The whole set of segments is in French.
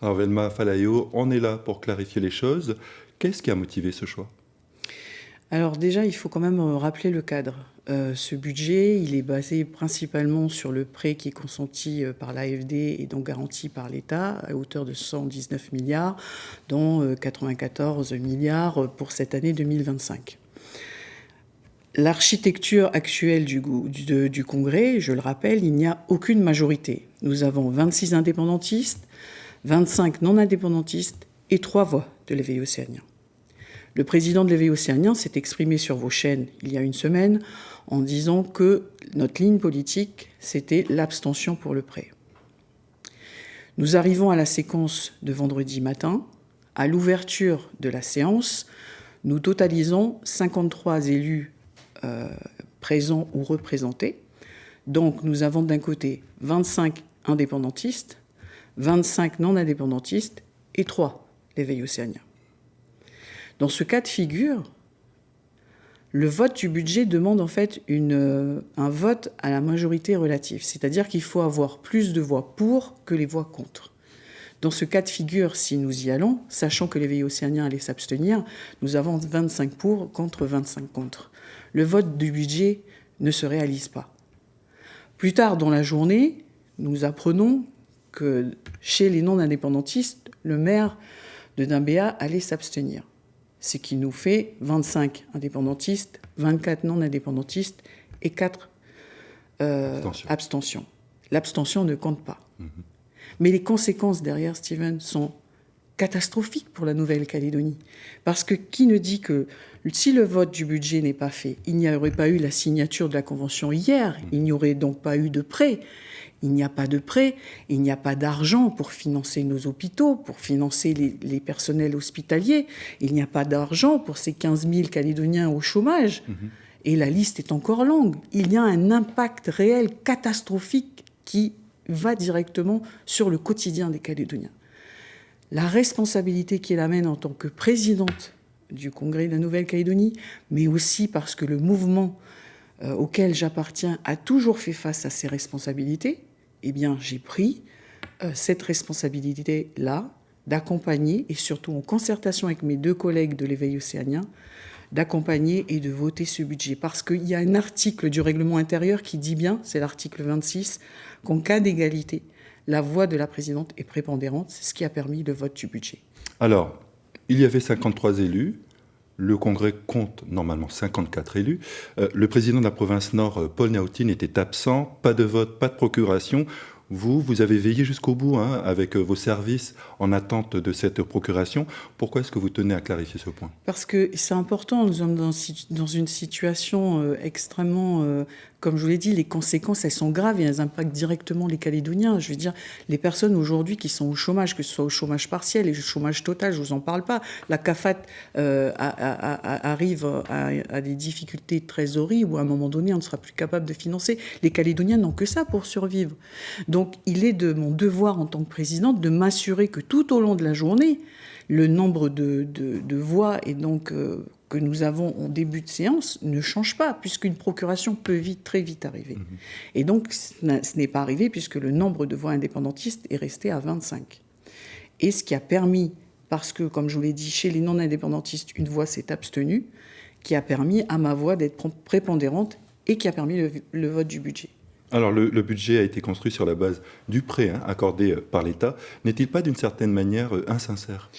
Alors Velma Falaio, on est là pour clarifier les choses. Qu'est-ce qui a motivé ce choix? Alors déjà, il faut quand même rappeler le cadre. Ce budget, il est basé principalement sur le prêt qui est consenti par l'AFD et donc garanti par l'État à hauteur de 119 milliards, dont 94 milliards pour cette année 2025. L'architecture actuelle du Congrès, je le rappelle, il n'y a aucune majorité. Nous avons 26 indépendantistes, 25 non-indépendantistes et 3 voix de l'éveil océanien. Le président de l'éveil océanien s'est exprimé sur vos chaînes il y a une semaine en disant que notre ligne politique, c'était l'abstention pour le prêt. Nous arrivons à la séquence de vendredi matin. À l'ouverture de la séance, nous totalisons 53 élus présents ou représentés. Donc nous avons d'un côté 25 indépendantistes, 25 non-indépendantistes et 3 l'éveil océanien. Dans ce cas de figure, le vote du budget demande en fait un vote à la majorité relative, c'est-à-dire qu'il faut avoir plus de voix pour que les voix contre. Dans ce cas de figure, si nous y allons, sachant que l'éveil océanien allait s'abstenir, nous avons 25 pour contre 25 contre. Le vote du budget ne se réalise pas. Plus tard dans la journée, nous apprenons que chez les non-indépendantistes, le maire de Doumbéa allait s'abstenir. Ce qui nous fait 25 indépendantistes, 24 non-indépendantistes et 4 abstentions. L'abstention ne compte pas. Mais les conséquences derrière, Steven, sont catastrophiques pour la Nouvelle-Calédonie. Parce que qui ne dit que si le vote du budget n'est pas fait, il n'y aurait pas eu la signature de la Convention hier, il n'y aurait donc pas eu de prêt. Il n'y a pas de prêt, il n'y a pas d'argent pour financer nos hôpitaux, pour financer les personnels hospitaliers. Il n'y a pas d'argent pour ces 15 000 Calédoniens au chômage. Et la liste est encore longue. Il y a un impact réel catastrophique qui va directement sur le quotidien des Calédoniens. La responsabilité qui est la mienne en tant que présidente du Congrès de la Nouvelle-Calédonie, mais aussi parce que le mouvement auquel j'appartiens a toujours fait face à ces responsabilités, eh bien, j'ai pris cette responsabilité-là d'accompagner, et surtout en concertation avec mes 2 collègues de l'éveil océanien, d'accompagner et de voter ce budget. Parce qu'il y a un article du règlement intérieur qui dit bien, c'est l'article 26, qu'en cas d'égalité, la voix de la présidente est prépondérante, c'est ce qui a permis le vote du budget. Alors, il y avait 53 élus. Le Congrès compte normalement 54 élus. Le président de la province Nord, Paul Naoutine, était absent. Pas de vote, pas de procuration. Vous avez veillé jusqu'au bout avec vos services en attente de cette procuration. Pourquoi est-ce que vous tenez à clarifier ce point? Parce que c'est important, nous sommes dans une situation extrêmement... comme je vous l'ai dit, les conséquences, elles sont graves et elles impactent directement les Calédoniens. Je veux dire, les personnes aujourd'hui qui sont au chômage, que ce soit au chômage partiel et au chômage total, je ne vous en parle pas. La CAFAT arrive à des difficultés de trésorerie où à un moment donné, on ne sera plus capable de financer. Les Calédoniens n'ont que ça pour survivre. Donc, il est de mon devoir en tant que présidente de m'assurer que tout au long de la journée, le nombre de voix et donc que nous avons en début de séance ne change pas, puisqu'une procuration peut très vite arriver. Et donc, ce n'est pas arrivé, puisque le nombre de voix indépendantistes est resté à 25. Et ce qui a permis, parce que, comme je vous l'ai dit, chez les non-indépendantistes, une voix s'est abstenue, qui a permis à ma voix d'être prépondérante et qui a permis le vote du budget. Alors, le budget a été construit sur la base du prêt accordé par l'État. N'est-il pas d'une certaine manière insincère?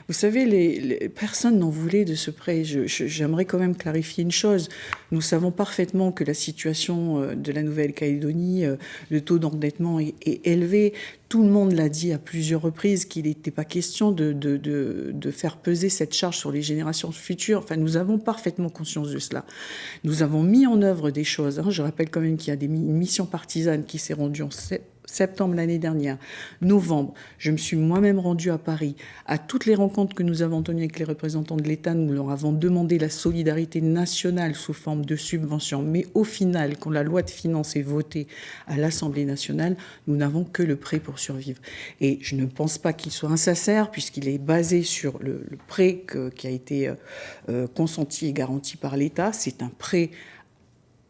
Vous savez, personne n'en voulait de ce prêt. J'aimerais quand même clarifier une chose. Nous savons parfaitement que la situation de la Nouvelle-Calédonie, le taux d'endettement est élevé. Tout le monde l'a dit à plusieurs reprises qu'il n'était pas question de faire peser cette charge sur les générations futures. Enfin, nous avons parfaitement conscience de cela. Nous avons mis en œuvre des choses. Je rappelle quand même qu'il y a une mission partisane qui s'est rendue en septembre l'année dernière, novembre, je me suis moi-même rendue à Paris. À toutes les rencontres que nous avons tenues avec les représentants de l'État, nous leur avons demandé la solidarité nationale sous forme de subventions. Mais au final, quand la loi de finances est votée à l'Assemblée nationale, nous n'avons que le prêt pour survivre. Et je ne pense pas qu'il soit insincère, puisqu'il est basé sur le prêt qui a été consenti et garanti par l'État. C'est un prêt,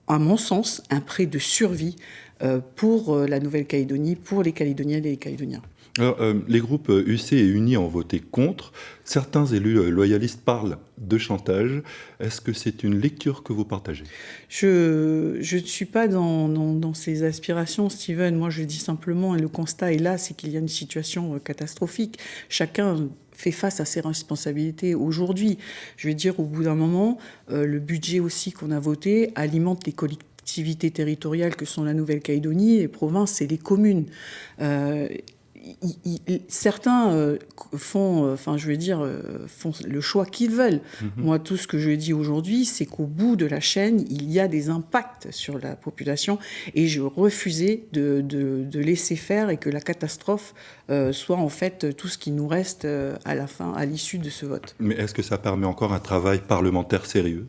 à mon sens, un prêt de survie pour la Nouvelle-Calédonie, pour les Calédoniennes et les Calédoniens. Alors, les groupes UC et Unis ont voté contre. Certains élus loyalistes parlent de chantage. Est-ce que c'est une lecture que vous partagez? Je ne suis pas dans ces aspirations, Steven. Moi, je dis simplement, et le constat est là, c'est qu'il y a une situation catastrophique. Chacun fait face à ses responsabilités aujourd'hui. Je veux dire, au bout d'un moment, le budget aussi qu'on a voté alimente les collectivités territoriales que sont la Nouvelle-Calédonie, les provinces et les communes. Certains font le choix qu'ils veulent. Moi, tout ce que je dis aujourd'hui, c'est qu'au bout de la chaîne, il y a des impacts sur la population et je refusais de laisser faire et que la catastrophe soit en fait tout ce qui nous reste à la fin, à l'issue de ce vote. Mais est-ce que ça permet encore un travail parlementaire sérieux?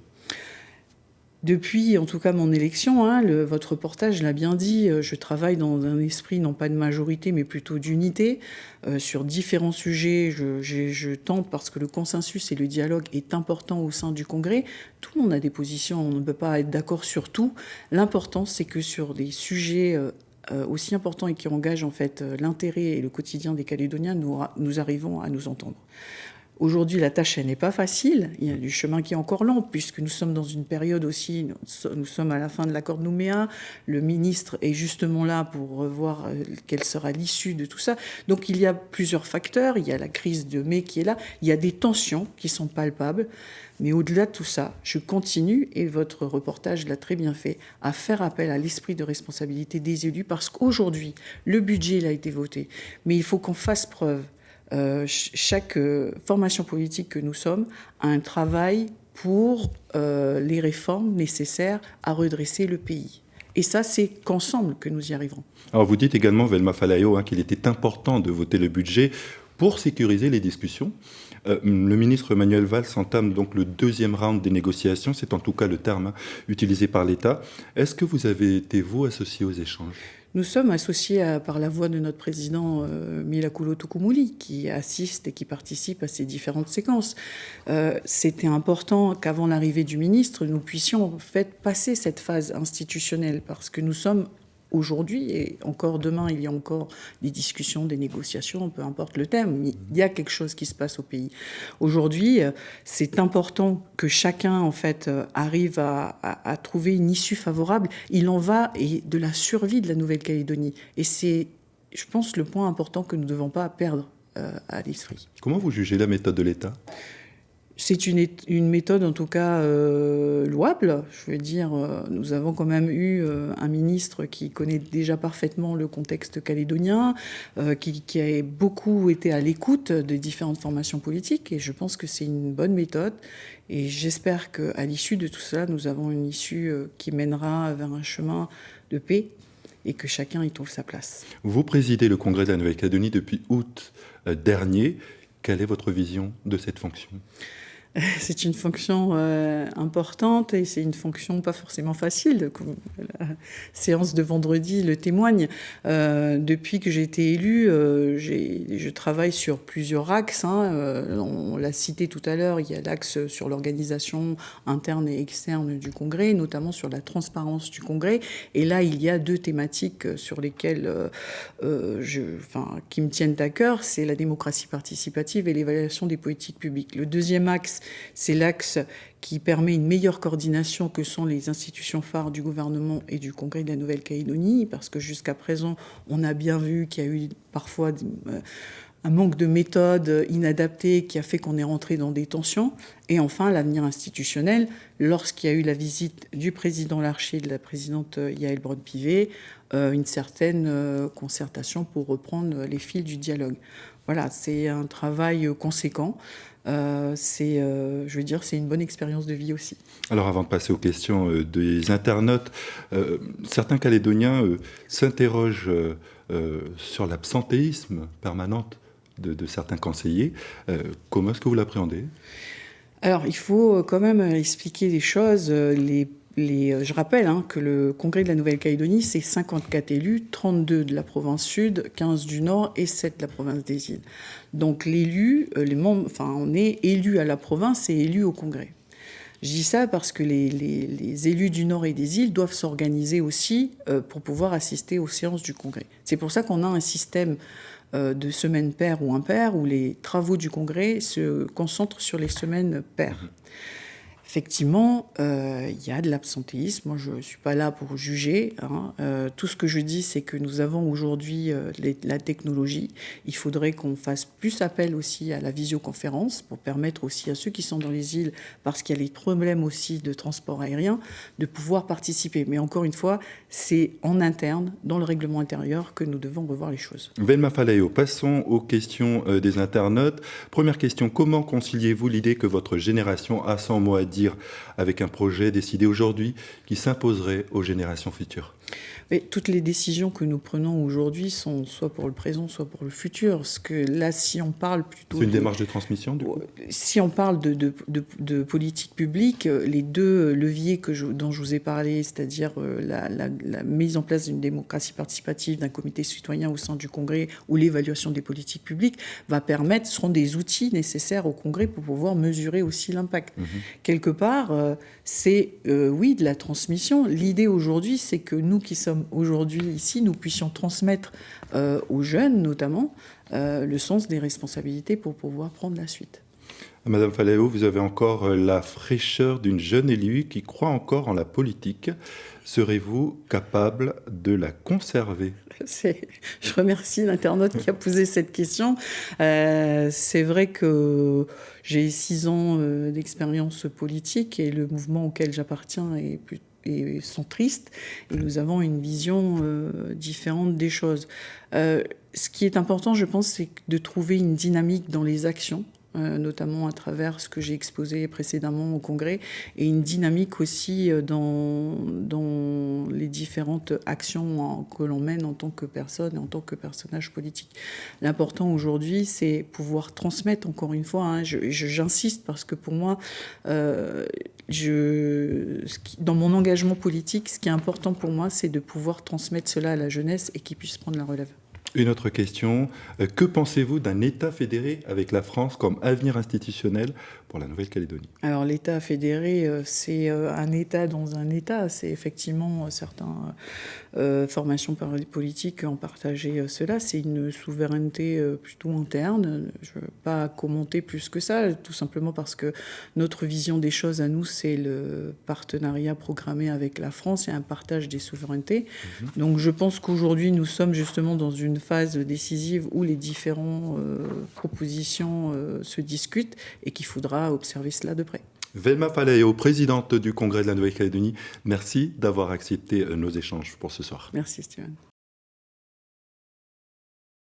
Depuis, en tout cas, mon élection, votre reportage l'a bien dit, je travaille dans un esprit non pas de majorité, mais plutôt d'unité. Sur différents sujets, je tente, parce que le consensus et le dialogue est important au sein du Congrès. Tout le monde a des positions, on ne peut pas être d'accord sur tout. L'important, c'est que sur des sujets aussi importants et qui engagent en fait l'intérêt et le quotidien des Calédoniens, nous arrivons à nous entendre. Aujourd'hui, la tâche, elle n'est pas facile. Il y a du chemin qui est encore long, puisque nous sommes dans une période aussi, nous sommes à la fin de l'accord de Nouméa. Le ministre est justement là pour voir quelle sera l'issue de tout ça. Donc il y a plusieurs facteurs. Il y a la crise de mai qui est là. Il y a des tensions qui sont palpables. Mais au-delà de tout ça, je continue, et votre reportage l'a très bien fait, à faire appel à l'esprit de responsabilité des élus, parce qu'aujourd'hui, le budget il a été voté. Mais il faut qu'on fasse preuve. Chaque formation politique que nous sommes a un travail pour les réformes nécessaires à redresser le pays. Et ça, c'est qu'ensemble que nous y arriverons. Alors vous dites également, Velma Falayo, qu'il était important de voter le budget pour sécuriser les discussions. Le ministre Manuel Valls entame donc le deuxième round des négociations, c'est en tout cas le terme utilisé par l'État. Est-ce que vous avez été, vous, associé aux échanges? Nous sommes associés par la voix de notre président Milakulo Tukumuli, qui assiste et qui participe à ces différentes séquences. C'était important qu'avant l'arrivée du ministre, nous puissions en fait passer cette phase institutionnelle, parce que nous sommes aujourd'hui, et encore demain, il y a encore des discussions, des négociations, peu importe le thème, il y a quelque chose qui se passe au pays. Aujourd'hui, c'est important que chacun, en fait, arrive à trouver une issue favorable. Il en va de la survie de la Nouvelle-Calédonie. Et c'est, je pense, le point important que nous ne devons pas perdre à l'esprit. Comment vous jugez la méthode de l'État ? C'est une méthode en tout cas louable. Je veux dire, nous avons quand même eu un ministre qui connaît déjà parfaitement le contexte calédonien, qui a beaucoup été à l'écoute des différentes formations politiques, et je pense que c'est une bonne méthode. Et j'espère qu'à l'issue de tout cela, nous avons une issue qui mènera vers un chemin de paix et que chacun y trouve sa place. Vous présidez le Congrès de la Nouvelle-Calédonie depuis août dernier. Quelle est votre vision de cette fonction ? C'est une fonction importante et c'est une fonction pas forcément facile. La séance de vendredi le témoigne. Depuis que j'ai été élue, je travaille sur plusieurs axes. On l'a cité tout à l'heure, il y a l'axe sur l'organisation interne et externe du Congrès, notamment sur la transparence du Congrès. Et là, il y a deux thématiques sur lesquelles qui me tiennent à cœur, c'est la démocratie participative et l'évaluation des politiques publiques. Le deuxième axe, c'est l'axe qui permet une meilleure coordination que sont les institutions phares du gouvernement et du Congrès de la Nouvelle-Calédonie, parce que jusqu'à présent, on a bien vu qu'il y a eu parfois un manque de méthode inadaptée qui a fait qu'on est rentré dans des tensions. Et enfin, l'avenir institutionnel, lorsqu'il y a eu la visite du président Larcher et de la présidente Yaël Braun-Pivet, une certaine concertation pour reprendre les fils du dialogue. Voilà, c'est un travail conséquent. C'est une bonne expérience de vie aussi. Alors avant de passer aux questions des internautes, certains Calédoniens s'interrogent sur l'absentéisme permanent de certains conseillers. Comment est-ce que vous l'appréhendez ? Alors, il faut quand même expliquer les choses. Je rappelle que le Congrès de la Nouvelle-Calédonie, c'est 54 élus, 32 de la province sud, 15 du nord et 7 de la province des îles. Donc l'élu, on est élu à la province et élu au Congrès. Je dis ça parce que les élus du Nord et des îles doivent s'organiser aussi pour pouvoir assister aux séances du Congrès. C'est pour ça qu'on a un système de semaines paires ou impaires, où les travaux du Congrès se concentrent sur les semaines paires. Effectivement, il y a de l'absentéisme. Moi, je ne suis pas là pour juger. Tout ce que je dis, c'est que nous avons aujourd'hui la technologie. Il faudrait qu'on fasse plus appel aussi à la visioconférence pour permettre aussi à ceux qui sont dans les îles, parce qu'il y a les problèmes aussi de transport aérien, de pouvoir participer. Mais encore une fois, c'est en interne, dans le règlement intérieur, que nous devons revoir les choses. Velma Falaeo, passons aux questions des internautes. Première question, comment conciliez-vous l'idée que votre génération a 100 mots à dire avec un projet décidé aujourd'hui qui s'imposerait aux générations futures? Mais toutes les décisions que nous prenons aujourd'hui sont soit pour le présent, soit pour le futur. Parce que là, si on parle plutôt... C'est une démarche de transmission, du coup? Si on parle de politique publique, les deux leviers dont je vous ai parlé, c'est-à-dire la mise en place d'une démocratie participative, d'un comité citoyen au sein du Congrès, ou l'évaluation des politiques publiques, seront des outils nécessaires au Congrès pour pouvoir mesurer aussi l'impact. Quelque part, c'est, oui, de la transmission. L'idée aujourd'hui, c'est que nous qui sommes aujourd'hui ici, nous puissions transmettre aux jeunes, notamment, le sens des responsabilités pour pouvoir prendre la suite. Madame Falaeo, vous avez encore la fraîcheur d'une jeune élue qui croit encore en la politique. Serez-vous capable de la conserver? Je remercie l'internaute qui a posé cette question. C'est vrai que j'ai 6 ans d'expérience politique et le mouvement auquel j'appartiens est centriste, et nous avons une vision différente des choses. Ce qui est important, je pense, c'est de trouver une dynamique dans les actions, notamment à travers ce que j'ai exposé précédemment au Congrès, et une dynamique aussi dans les différentes actions que l'on mène en tant que personne et en tant que personnage politique. L'important aujourd'hui, c'est pouvoir transmettre, encore une fois, j'insiste parce que pour moi, dans mon engagement politique, ce qui est important pour moi, c'est de pouvoir transmettre cela à la jeunesse et qu'ils puissent prendre la relève. Une autre question, que pensez-vous d'un État fédéré avec la France comme avenir institutionnel pour la Nouvelle-Calédonie? Alors l'État fédéré, c'est un État dans un État. C'est effectivement certaines formations politiques ont partagé cela. C'est une souveraineté plutôt interne. Je ne veux pas commenter plus que ça, tout simplement parce que notre vision des choses à nous, c'est le partenariat programmé avec la France et un partage des souverainetés. Donc je pense qu'aujourd'hui, nous sommes justement dans une phase décisive où les différentes propositions se discutent et qu'il faudra observer cela de près. Velma Falaeo, présidente du Congrès de la Nouvelle-Calédonie, merci d'avoir accepté nos échanges pour ce soir. Merci Stéphane.